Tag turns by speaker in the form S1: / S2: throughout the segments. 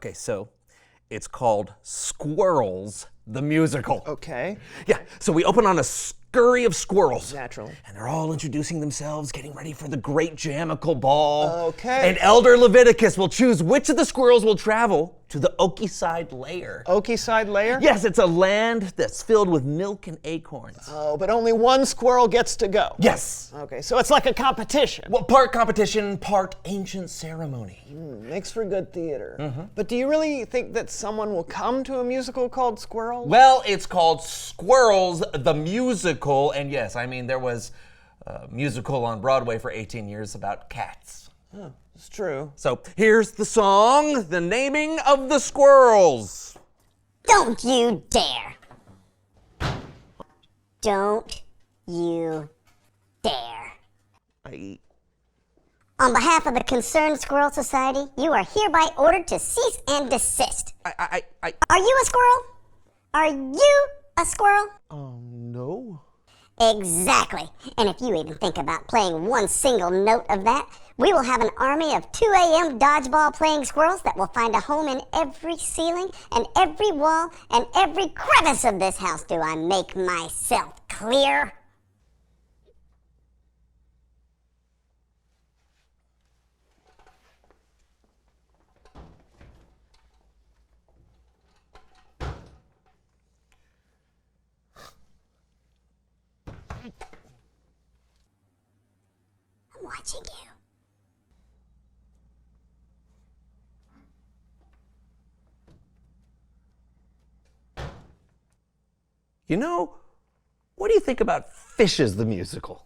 S1: Okay, so it's called Squirrels, the musical.
S2: Okay.
S1: Yeah, so we open on a scurry of squirrels.
S2: Naturally.
S1: And they're all introducing themselves, getting ready for the great Jamical Ball.
S2: Okay.
S1: And Elder Leviticus will choose which of the squirrels will travel to the Oakyside Lair.
S2: Oakyside Lair?
S1: Yes, it's a land that's filled with milk and acorns.
S2: Oh, but only one squirrel gets to go.
S1: Yes.
S2: Okay, so it's like a competition.
S1: Well, part competition, part ancient ceremony.
S2: Makes for good theater. But do you really think that someone will come to a musical called Squirrels?
S1: Well, it's called Squirrels, the musical. And yes, I mean, there was a musical on Broadway for 18 years about cats.
S2: Oh, it's true.
S1: So here's the song, The Naming of the Squirrels.
S3: Don't you dare. Don't you dare. On behalf of the Concerned Squirrel Society, you are hereby ordered to cease and desist. Are you a squirrel? Are you a squirrel?
S2: No.
S3: Exactly. And if you even think about playing one single note of that, we will have an army of 2 a.m. dodgeball playing squirrels that will find a home in every ceiling and every wall and every crevice of this house. Do I make myself clear? I'm watching you.
S1: You know, what do you think about Fishes, the musical?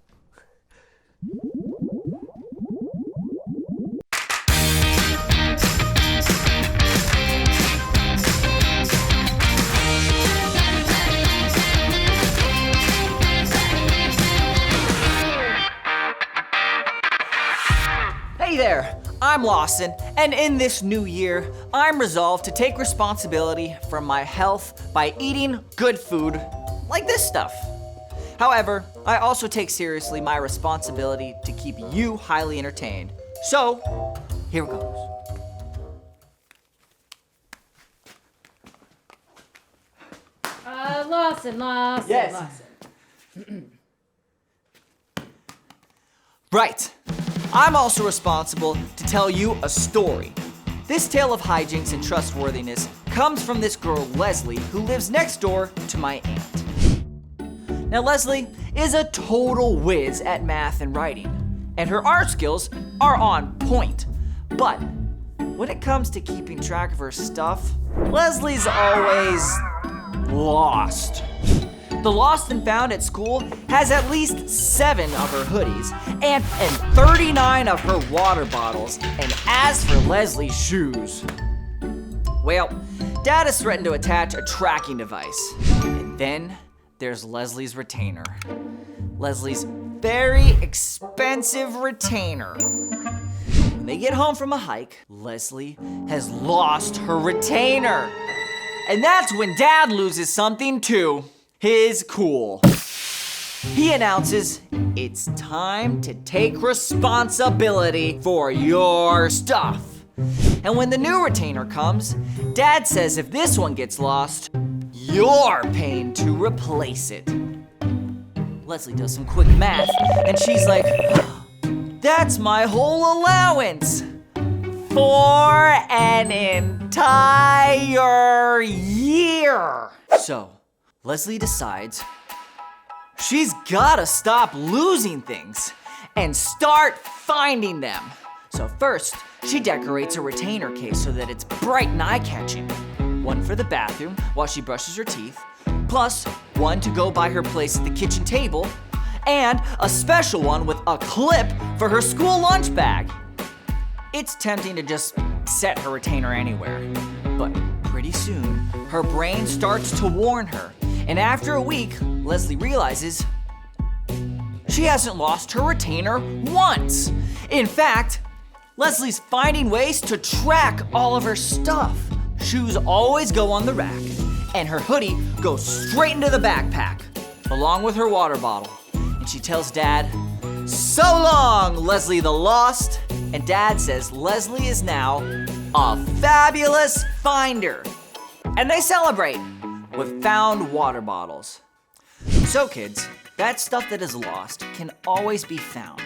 S4: Hey there, I'm Lawson, and in this new year, I'm resolved to take responsibility for my health by eating good food, like this stuff. However, I also take seriously my responsibility to keep you highly entertained. So, here goes.
S5: Lawson.
S4: Yes.
S5: Lawson.
S4: Right. I'm also responsible to tell you a story. This tale of hijinks and trustworthiness comes from this girl, Leslie, who lives next door to my aunt. Now, Leslie is a total whiz at math and writing, and her art skills are on point. But when it comes to keeping track of her stuff, Leslie's always lost. The Lost and Found at school has at least 7 of her hoodies and 39 of her water bottles. And as for Leslie's shoes, well, Dad has threatened to attach a tracking device. And then there's Leslie's retainer. Leslie's very expensive retainer. When they get home from a hike, Leslie has lost her retainer. And that's when Dad loses something too. His cool. He announces it's time to take responsibility for your stuff. And when the new retainer comes, Dad says if this one gets lost, you're paying to replace it. Leslie does some quick math, and she's like, that's my whole allowance for an entire year. So, Leslie decides she's gotta stop losing things and start finding them. So first, she decorates a retainer case so that it's bright and eye-catching. One for the bathroom while she brushes her teeth, plus one to go by her place at the kitchen table, and a special one with a clip for her school lunch bag. It's tempting to just set her retainer anywhere, but pretty soon, her brain starts to warn her. And after a week, Leslie realizes she hasn't lost her retainer once. In fact, Leslie's finding ways to track all of her stuff. Shoes always go on the rack, and her hoodie goes straight into the backpack, along with her water bottle. And she tells Dad, "So long, Leslie the Lost." And Dad says Leslie is now a fabulous finder. And they celebrate with found water bottles. So kids, that stuff that is lost can always be found.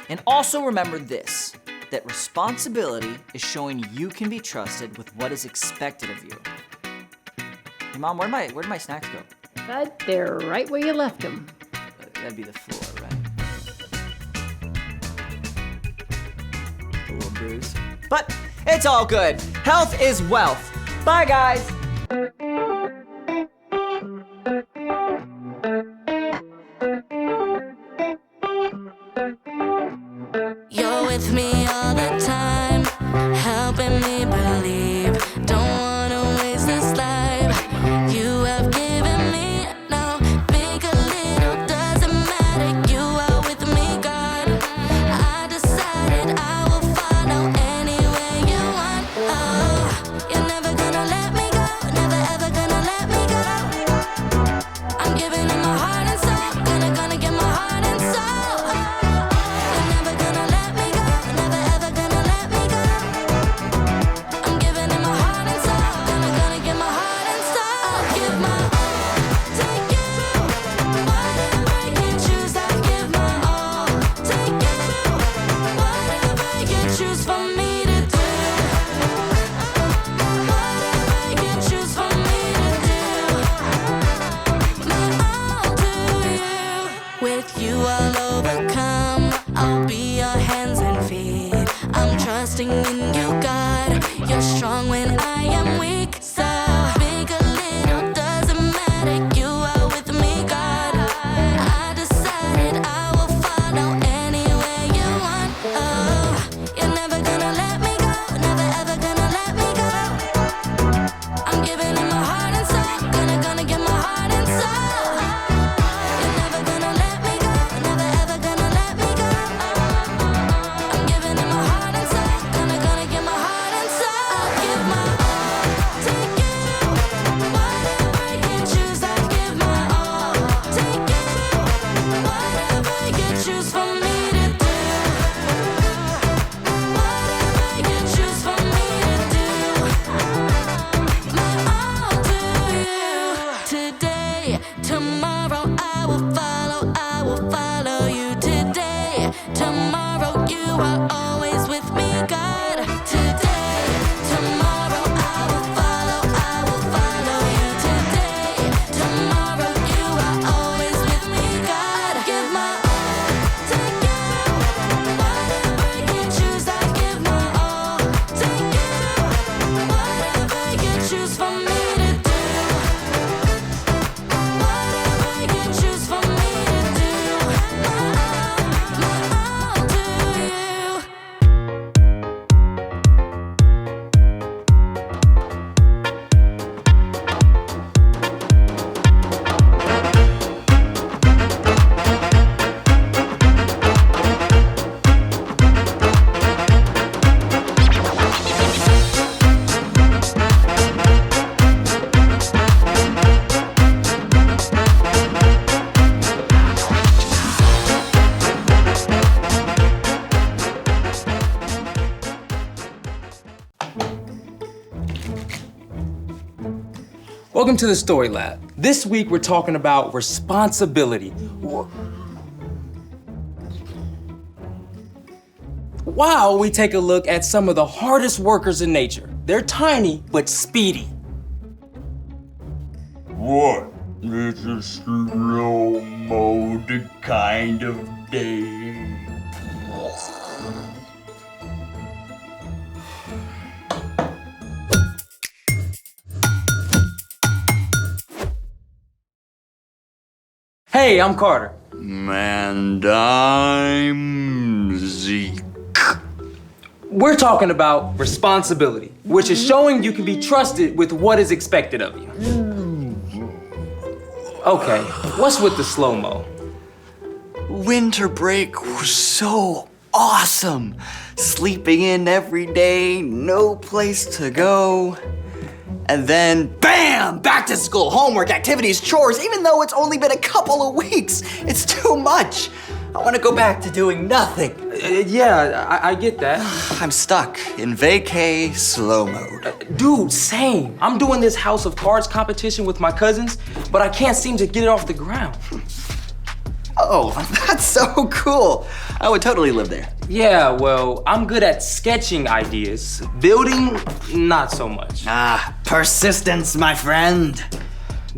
S4: And also remember this, that responsibility is showing you can be trusted with what is expected of you. Hey Mom, where'd my snacks go?
S5: But they're right where you left them.
S4: That'd be the floor, right? A little bruise. But it's all good. Health is wealth. Bye, guys.
S6: You're with me all the time, helping me believe. Don't wanna waste this life you have given me. No, big or little, doesn't matter. You are with me, God. I decided I will follow anywhere you want. Oh, you're never gonna let me go, never ever gonna let me go. I'm giving you my heart and soul, gonna give my heart and soul. You're never gonna let me go, never ever gonna let me go. I'm giving you my heart and soul, gonna give my heart and soul. I'll give my all to you. Whatever you choose, I'll give my all to you. Whatever you choose for me to do. Whatever you choose for me to do. My all to you. With you I'll overcome. I'll be your hands and feet. I'm trusting in you, God. You're strong when I am weak. So big or little, doesn't matter. You are with me, God. I decided I will follow anywhere you want. Oh, you're never gonna let me go, never ever gonna let me go. I'm giving you my heart and soul, gonna give my heart and soul. You're never gonna let me go, never ever gonna let me go. I'm giving you my heart and soul, gonna give my heart and soul. I'll give my all to you. Whatever you choose, I'll give my all to you. Whatever you choose for me to do. Whatever you choose for me to do. My all to you. Today, tomorrow I will follow you. Today, tomorrow you are always with me, God. Today, tomorrow I will follow you. Today, tomorrow you are always with me, God. Give my all to you. Whatever you choose, I give my all to you. Whatever you choose for me to do. Whatever you choose for me to do. My all to you.
S7: Welcome to the Story Lab. This week we're talking about responsibility. While we take a look at some of the hardest workers in nature. They're tiny but speedy.
S8: What? It's a slow mode kind of day.
S7: Hey, I'm Carter.
S8: And I'm Zeke.
S7: We're talking about responsibility, which is showing you can be trusted with what is expected of you. Okay, what's with the slow-mo?
S9: Winter break was so awesome. Sleeping in every day, no place to go. And then, bam! Back to school, homework, activities, chores. Even though it's only been a couple of weeks, it's too much. I want to go back to doing nothing.
S7: Yeah, I get that.
S9: I'm stuck in vacay slow mode.
S7: Dude, same. I'm doing this House of Cards competition with my cousins, but I can't seem to get it off the ground.
S9: Oh, that's so cool. I would totally live there.
S7: Yeah, well, I'm good at sketching ideas. Building, not so much.
S9: Ah, persistence, my friend.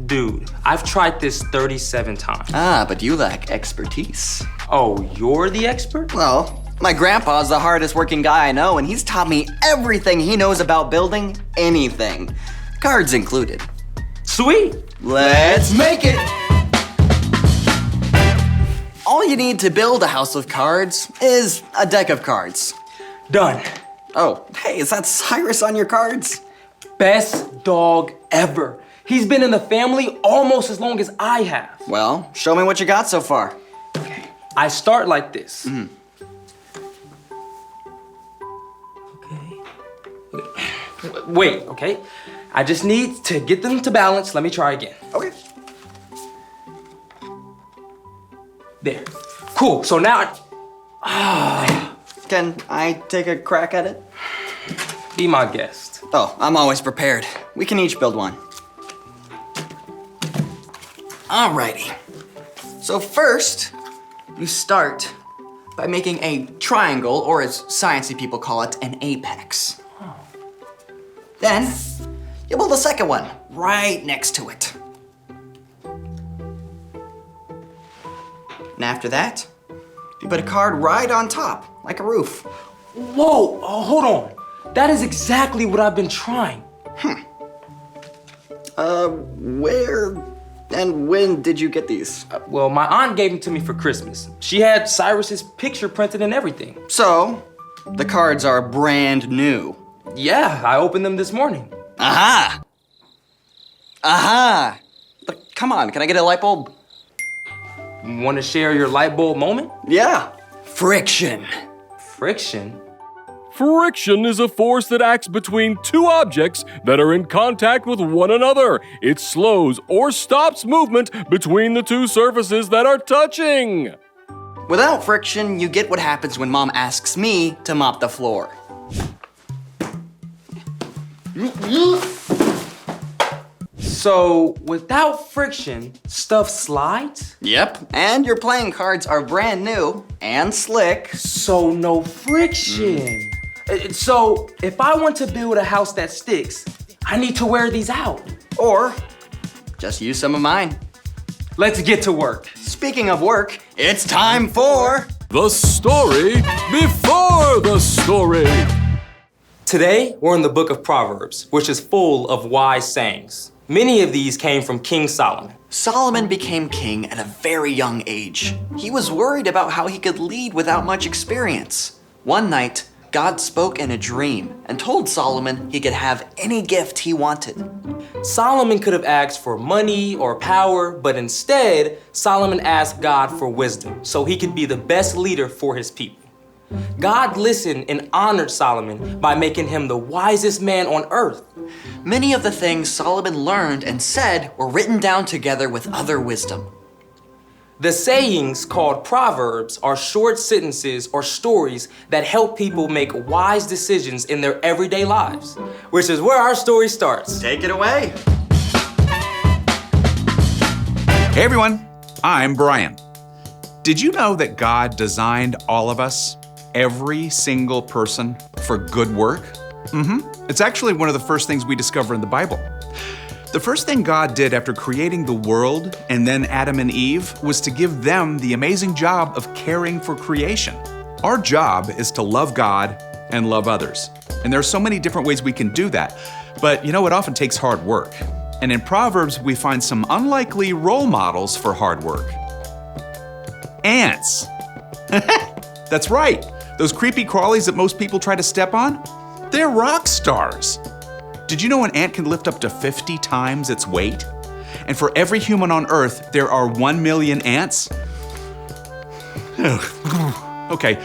S7: Dude, I've tried this 37 times.
S9: Ah, but you lack expertise.
S7: Oh, you're the expert?
S9: Well, my grandpa's the hardest working guy I know, and he's taught me everything he knows about building anything, cards included.
S7: Sweet.
S9: Let's make it! All you need to build a house of cards is a deck of cards.
S7: Done.
S9: Oh, hey, is that Cyrus on your cards?
S7: Best dog ever. He's been in the family almost as long as I have.
S9: Well, show me what you got so far.
S7: Okay. I start like this. Okay. Wait, okay. I just need to get them to balance. Let me try again.
S9: Okay.
S7: There. Cool. So now
S9: Can I take a crack at it?
S7: be my guest.
S9: Oh, I'm always prepared. We can each build one. Alrighty. So first, you start by making a triangle, or as sciencey people call it, an apex. Then, you build a second one right next to it. And after that, you put a card right on top, like a roof.
S7: Whoa, hold on. That is exactly what I've been trying.
S9: Where and when did you get these?
S7: Well, my aunt gave them to me for Christmas. She had Cyrus's picture printed and everything.
S9: So, the cards are brand new.
S7: Yeah, I opened them this morning.
S9: Aha! Aha! But come on, can I get a light bulb?
S7: Want to share your light bulb moment?
S9: Yeah. Friction.
S7: Friction?
S10: Friction is a force that acts between two objects that are in contact with one another. It slows or stops movement between the two surfaces that are touching.
S9: Without friction, you get what happens when Mom asks me to mop the floor.
S7: So, without friction, stuff slides?
S9: Yep, and your playing cards are brand new and slick.
S7: So, no friction. So, if I want to build a house that sticks, I need to wear these out.
S9: Or just use some of mine.
S7: Let's get to work.
S9: Speaking of work, it's time for
S10: The story before the story.
S7: Today, we're in the book of Proverbs, which is full of wise sayings. Many of these came from King Solomon.
S9: Solomon became king at a very young age. He was worried about how he could lead without much experience. One night, God spoke in a dream and told Solomon he could have any gift he wanted.
S7: Solomon could have asked for money or power, but instead, Solomon asked God for wisdom so he could be the best leader for his people. God listened and honored Solomon by making him the wisest man on earth.
S9: Many of the things Solomon learned and said were written down together with other wisdom.
S7: The sayings called Proverbs are short sentences or stories that help people make wise decisions in their everyday lives, which is where our story starts.
S9: Take it away.
S11: Hey everyone, I'm Brian. Did you know that God designed all of us, every single person, for good work? It's actually one of the first things we discover in the Bible. The first thing God did after creating the world and then Adam and Eve was to give them the amazing job of caring for creation. Our job is to love God and love others. And there are so many different ways we can do that. But you know, it often takes hard work. And in Proverbs, we find some unlikely role models for hard work. Ants. That's right. Those creepy crawlies that most people try to step on, they're rock stars. Did you know an ant can lift up to 50 times its weight? And for every human on Earth, there are 1 million ants? Okay,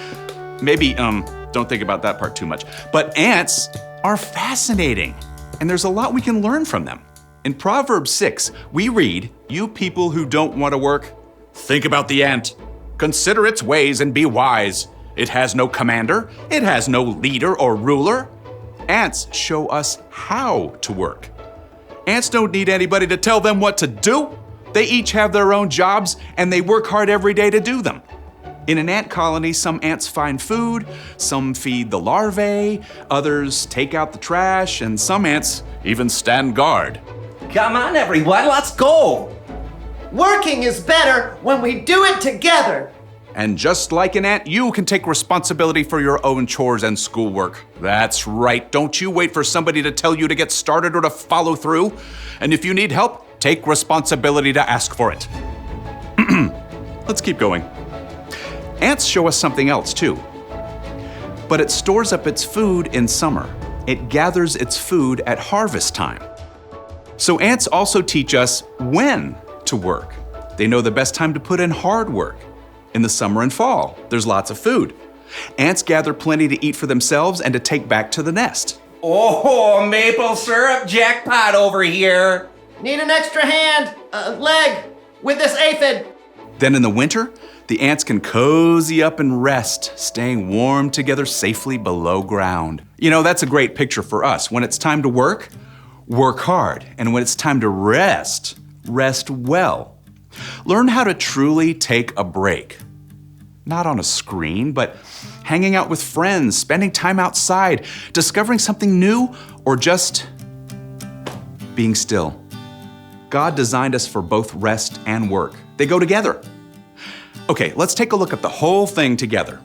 S11: maybe don't think about that part too much. But ants are fascinating, and there's a lot we can learn from them. In Proverbs 6, we read, "You people who don't want to work, think about the ant. Consider its ways and be wise. It has no commander. It has no leader or ruler. Ants show us how to work. Ants don't need anybody to tell them what to do. They each have their own jobs and they work hard every day to do them. In an ant colony, some ants find food, some feed the larvae, others take out the trash, and some ants even stand guard.
S12: Come on, everyone, let's go.
S2: Working is better when we do it together.
S11: And just like an ant, you can take responsibility for your own chores and schoolwork. That's right. Don't you wait for somebody to tell you to get started or to follow through. And if you need help, take responsibility to ask for it. Let's keep going. Ants show us something else too. But it stores up its food in summer. It gathers its food at harvest time. So ants also teach us when to work. They know the best time to put in hard work. In the summer and fall, there's lots of food. Ants gather plenty to eat for themselves and to take back to the nest.
S12: Oh, maple syrup jackpot over here.
S2: Need an extra hand, leg, with this aphid.
S11: Then in the winter, the ants can cozy up and rest, staying warm together safely below ground. You know, that's a great picture for us. When it's time to work, work hard. And when it's time to rest, rest well. Learn how to truly take a break. Not on a screen, but hanging out with friends, spending time outside, discovering something new, or just being still. God designed us for both rest and work. They go together. Okay, let's take a look at the whole thing together.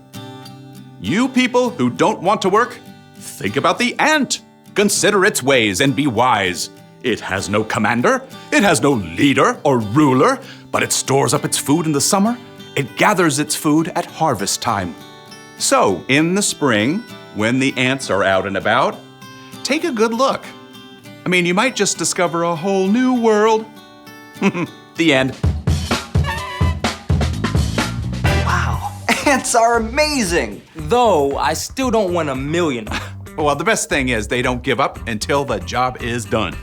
S11: You people who don't want to work, think about the ant. Consider its ways and be wise. It has no commander, it has no leader or ruler, but it stores up its food in the summer. It gathers its food at harvest time. So, in the spring, when the ants are out and about, take a good look. I mean, you might just discover a whole new world. The end.
S9: Wow, ants are amazing.
S7: Though I still don't want 1,000,000 of them.
S11: Well, the best thing is they don't give up until the job is done.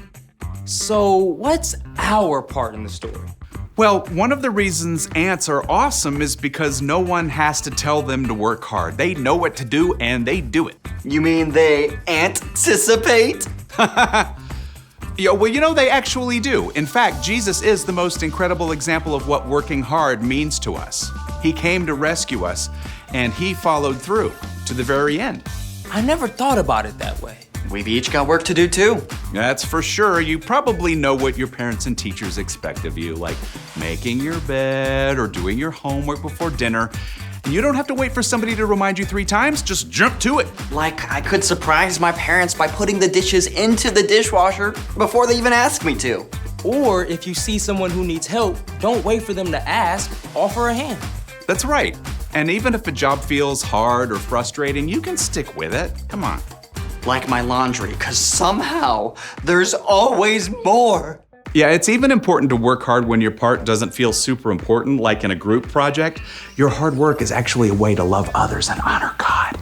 S7: So what's our part in the story?
S11: Well, one of the reasons ants are awesome is because no one has to tell them to work hard. They know what to do and they do it.
S9: You mean they anticipate?
S11: Yeah, well, you know, they actually do. In fact, Jesus is the most incredible example of what working hard means to us. He came to rescue us, and he followed through to the very end.
S7: I never thought about it that way.
S9: We've each got work to do too.
S11: That's for sure. You probably know what your parents and teachers expect of you, like making your bed or doing your homework before dinner. And you don't have to wait for somebody to remind you 3 times, just jump to it.
S9: Like I could surprise my parents by putting the dishes into the dishwasher before they even ask me to.
S7: Or if you see someone who needs help, don't wait for them to ask, offer a hand.
S11: That's right. And even if a job feels hard or frustrating, you can stick with it. Come on.
S9: Like my laundry, because somehow there's always more.
S11: Yeah, it's even important to work hard when your part doesn't feel super important, like in a group project. Your hard work is actually a way to love others and honor God.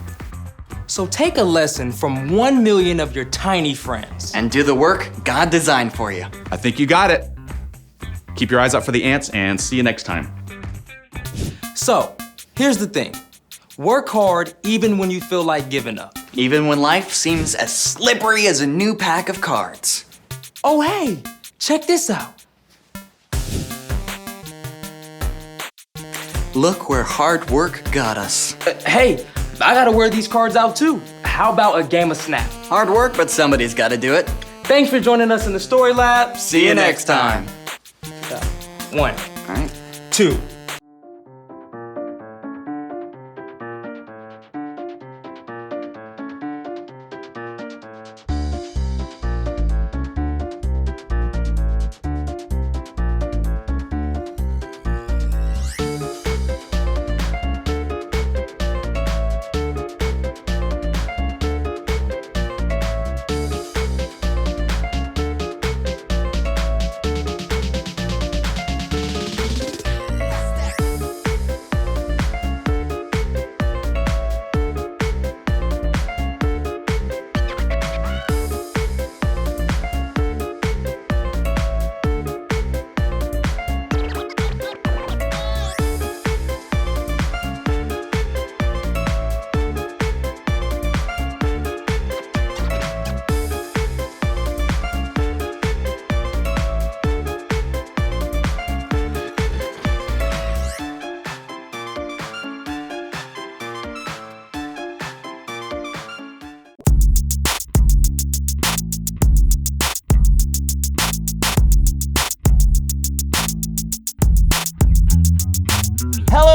S7: So take a lesson from 1,000,000 of your tiny friends.
S9: And do the work God designed for you.
S11: I think you got it. Keep your eyes out for the ants and see you next time.
S7: So, here's the thing. Work hard even when you feel like giving up.
S9: Even when life seems as slippery as a new pack of cards.
S7: Oh, hey, check this out.
S9: Look where hard work got us.
S7: Hey, I gotta wear these cards out too. How about a game of Snap?
S9: Hard work, but somebody's gotta do it.
S7: Thanks for joining us in the Story Lab.
S9: See you next time.
S7: 1,
S9: All right.
S7: 2.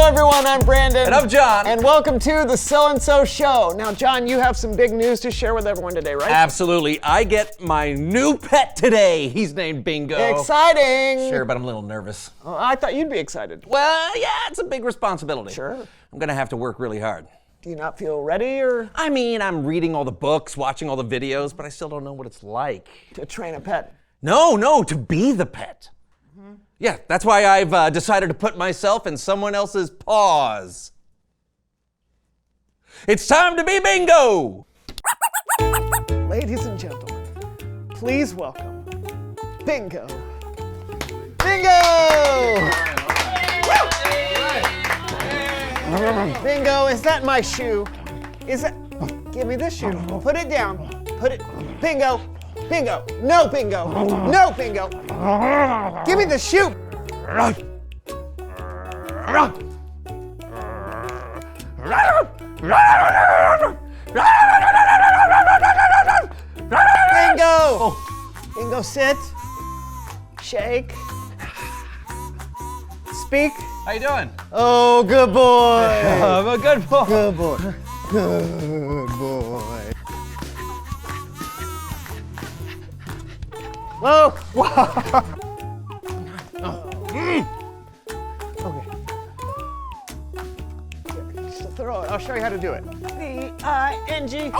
S2: Hello, everyone. I'm Brandon.
S1: And I'm John.
S2: And welcome to the So & So Show. Now, John, you have some big news to share with everyone today, right?
S1: Absolutely. I get my new pet today. He's named Bingo.
S2: Exciting.
S1: Sure, but I'm a little nervous.
S2: Oh, I thought you'd be excited.
S1: Well, yeah, it's a big responsibility.
S2: Sure.
S1: I'm gonna have to work really hard.
S2: Do you not feel ready or
S1: I mean, I'm reading all the books, watching all the videos, but I still don't know what it's like.
S2: to train a pet?
S1: No, to be the pet. Yeah, that's why I've decided to put myself in someone else's paws. It's time to be Bingo!
S2: Ladies and gentlemen, please welcome Bingo. Bingo! Bingo, is that my shoe? Is that? Give me this shoe. Put it down. Put it. Bingo. Bingo. No, Bingo. No, Bingo. Give me the shoe. Bingo. Bingo, sit. Shake. Speak.
S1: How you doing?
S2: Oh, good boy.
S1: I'm a good boy.
S2: Good boy. Good boy. Whoa. Okay. Just throw it. I'll show you how to do it. B-I-N-G.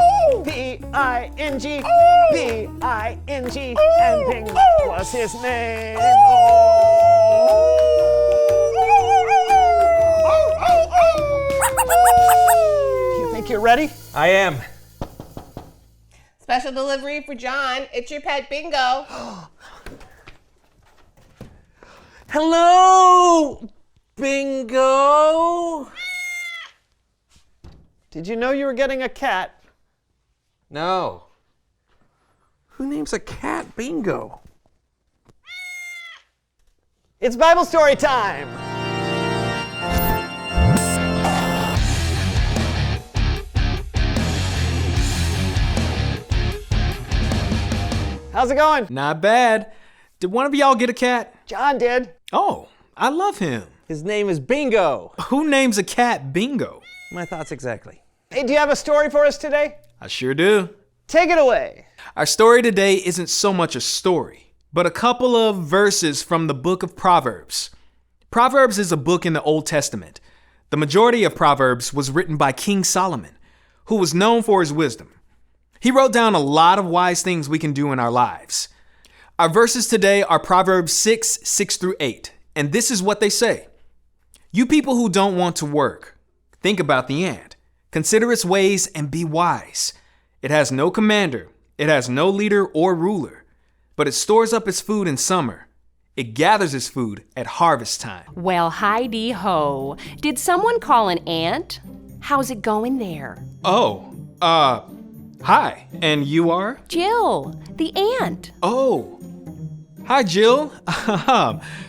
S2: B-I-N-G. B-I-N-G. And Bing was his name. You think you're ready?
S1: I am.
S13: Special delivery for John. It's your pet Bingo.
S1: Hello, Bingo.
S2: Did you know you were getting a cat?
S1: No. Who names a cat Bingo?
S2: It's Bible story time. How's it going?
S14: Not bad. Did one of y'all get a cat?
S2: John did.
S14: Oh, I love him.
S1: His name is Bingo.
S14: Who names a cat Bingo?
S1: My thoughts exactly.
S2: Hey, do you have a story for us today?
S14: I sure do.
S2: Take it away.
S14: Our story today isn't so much a story, but a couple of verses from the book of Proverbs. Proverbs is a book in the Old Testament. The majority of Proverbs was written by King Solomon, who was known for his wisdom. He wrote down a lot of wise things we can do in our lives. Our verses today are Proverbs 6:6-8, and this is what they say. You people who don't want to work, think about the ant. Consider its ways and be wise. It has no commander, it has no leader or ruler, but it stores up its food in summer. It gathers its food at harvest time.
S15: Well, hi-de-ho. Did someone call an ant? How's it going there?
S14: Hi, and you are?
S15: Jill, the ant.
S14: Oh, hi, Jill.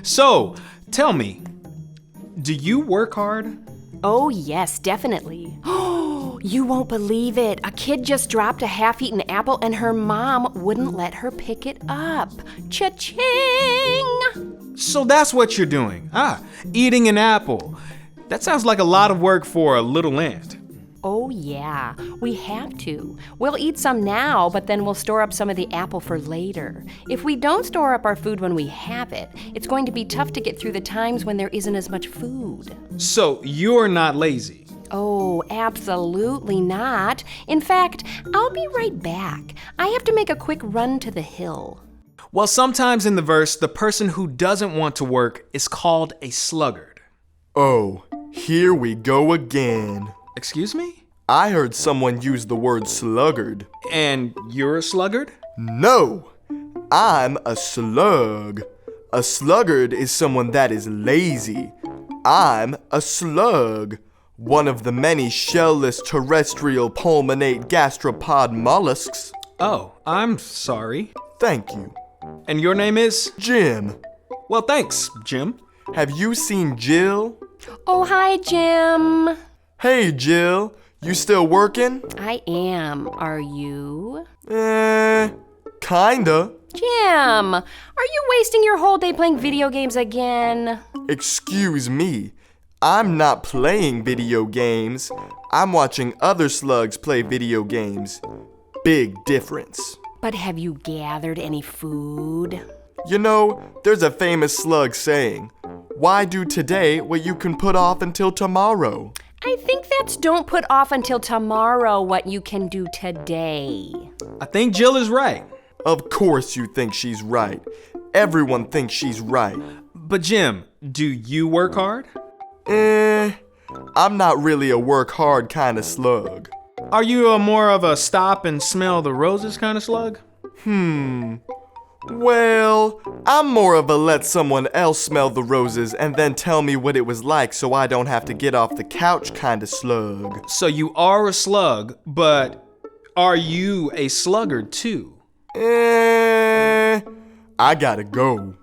S14: So, tell me, do you work hard?
S15: Oh, yes, definitely. Oh, you won't believe it. A kid just dropped a half-eaten apple and her mom wouldn't let her pick it up. Cha-ching!
S14: So that's what you're doing. Eating an apple. That sounds like a lot of work for a little ant.
S15: Oh, yeah, we have to. We'll eat some now, but then we'll store up some of the apple for later. If we don't store up our food when we have it, it's going to be tough to get through the times when there isn't as much food.
S14: So you're not lazy?
S15: Oh, absolutely not. In fact, I'll be right back. I have to make a quick run to the hill.
S14: Well, sometimes in the verse, the person who doesn't want to work is called a sluggard.
S16: Oh, here we go again.
S14: Excuse me?
S16: I heard someone use the word sluggard.
S14: And you're a sluggard?
S16: No, I'm a slug. A sluggard is someone that is lazy. I'm a slug, one of the many shell-less terrestrial pulmonate gastropod mollusks.
S14: Oh, I'm sorry.
S16: Thank you.
S14: And your name is?
S16: Jim.
S14: Well, thanks, Jim.
S16: Have you seen Jill?
S15: Oh, hi, Jim.
S16: Hey, Jill. You still working?
S15: I am. Are you?
S16: Kinda.
S15: Jim, are you wasting your whole day playing video games again?
S16: Excuse me. I'm not playing video games. I'm watching other slugs play video games. Big difference.
S15: But have you gathered any food?
S16: You know, there's a famous slug saying, "Why do today what you can put off until tomorrow?"
S15: I think that's don't put off until tomorrow what you can do today.
S14: I think Jill is right.
S16: Of course you think she's right. Everyone thinks she's right.
S14: But Jim, do you work hard?
S16: I'm not really a work hard kind of slug.
S14: Are you more of a stop and smell the roses kind of slug?
S16: Well, I'm more of a let someone else smell the roses and then tell me what it was like so I don't have to get off the couch kind of slug.
S14: So you are a slug, but are you a sluggard too?
S16: I gotta go.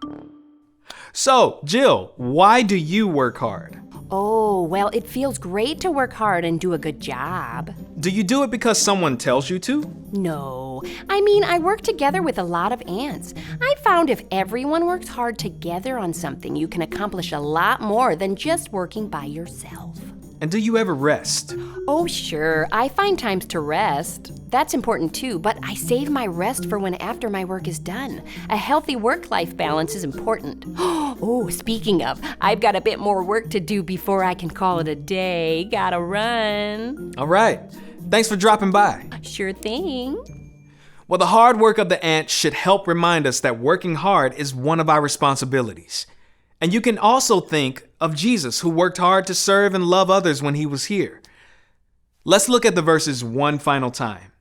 S14: So, Jill, why do you work hard?
S15: Oh, well, it feels great to work hard and do a good job.
S14: Do you do it because someone tells you to?
S15: No. I mean, I work together with a lot of ants. I found if everyone works hard together on something, you can accomplish a lot more than just working by yourself.
S14: And do you ever rest?
S15: Oh, sure. I find times to rest. That's important too, but I save my rest for when after my work is done. A healthy work-life balance is important. Oh, speaking of, I've got a bit more work to do before I can call it a day. Gotta run.
S14: All right. Thanks for dropping by.
S15: Sure thing.
S14: Well, the hard work of the ant should help remind us that working hard is one of our responsibilities. And you can also think of Jesus, who worked hard to serve and love others when he was here. Let's look at the verses one final time.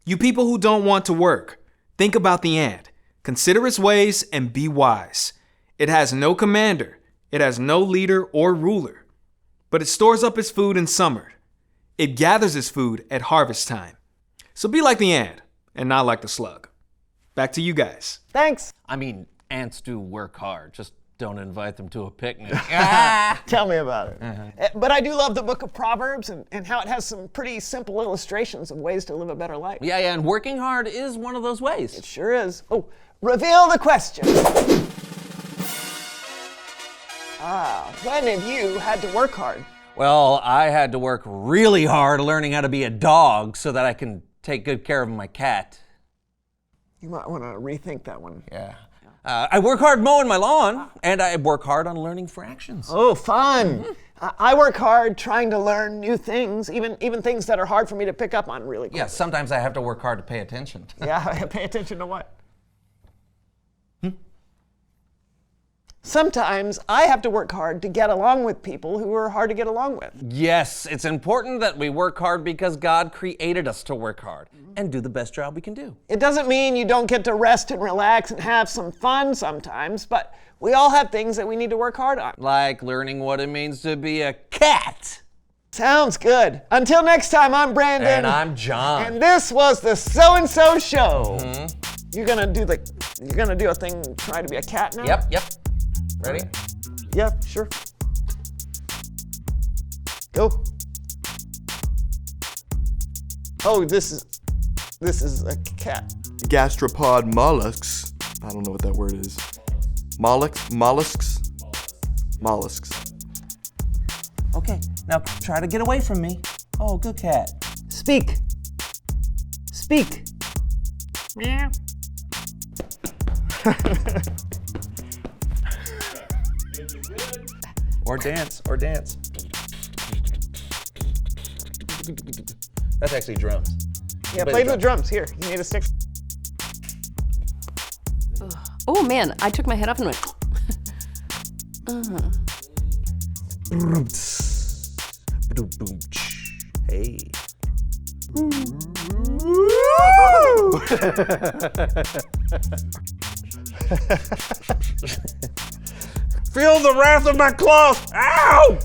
S14: You people who don't want to work, think about the ant. Consider its ways and be wise. It has no commander. It has no leader or ruler. But it stores up its food in summer. It gathers its food at harvest time. So be like the ant and not like the slug. Back to you guys.
S2: Thanks.
S1: I mean, ants do work hard. Just don't invite them to a picnic.
S2: Tell me about it. But I do love the book of Proverbs and how it has some pretty simple illustrations of ways to live a better life.
S1: Yeah, and working hard is one of those ways.
S2: It sure is. Oh, reveal the question. When have you had to work hard?
S1: Well, I had to work really hard learning how to be a dog so that I can take good care of my cat.
S2: You might want to rethink that one.
S1: Yeah. I work hard mowing my lawn, and I work hard on learning fractions.
S2: Oh, fun. I work hard trying to learn new things, even things that are hard for me to pick up on really quickly.
S1: Yeah, sometimes I have to work hard to pay attention.
S2: Yeah, pay attention to what? Sometimes I have to work hard to get along with people who are hard to get along with.
S1: Yes, it's important that we work hard because God created us to work hard and do the best job we can do.
S2: It doesn't mean you don't get to rest and relax and have some fun sometimes, but we all have things that we need to work hard on.
S1: Like learning what it means to be a cat.
S2: Sounds good. Until next time, I'm Brandon.
S1: And I'm John.
S2: And this was the So-and-So Show. You're gonna do a thing, try to be a cat now?
S1: Yep. Ready?
S2: Yeah, sure. Go. Oh, this is a cat.
S16: Gastropod mollusks. I don't know what that word is. Mollusks.
S1: Okay, now try to get away from me. Oh, good cat.
S2: Speak.
S13: Meow.
S1: Or dance. That's actually drums.
S2: Yeah, play the drums. Here, you need a stick.
S15: Oh man, I took my head off and went.
S1: Hey. Feel the wrath of my claws. Ow!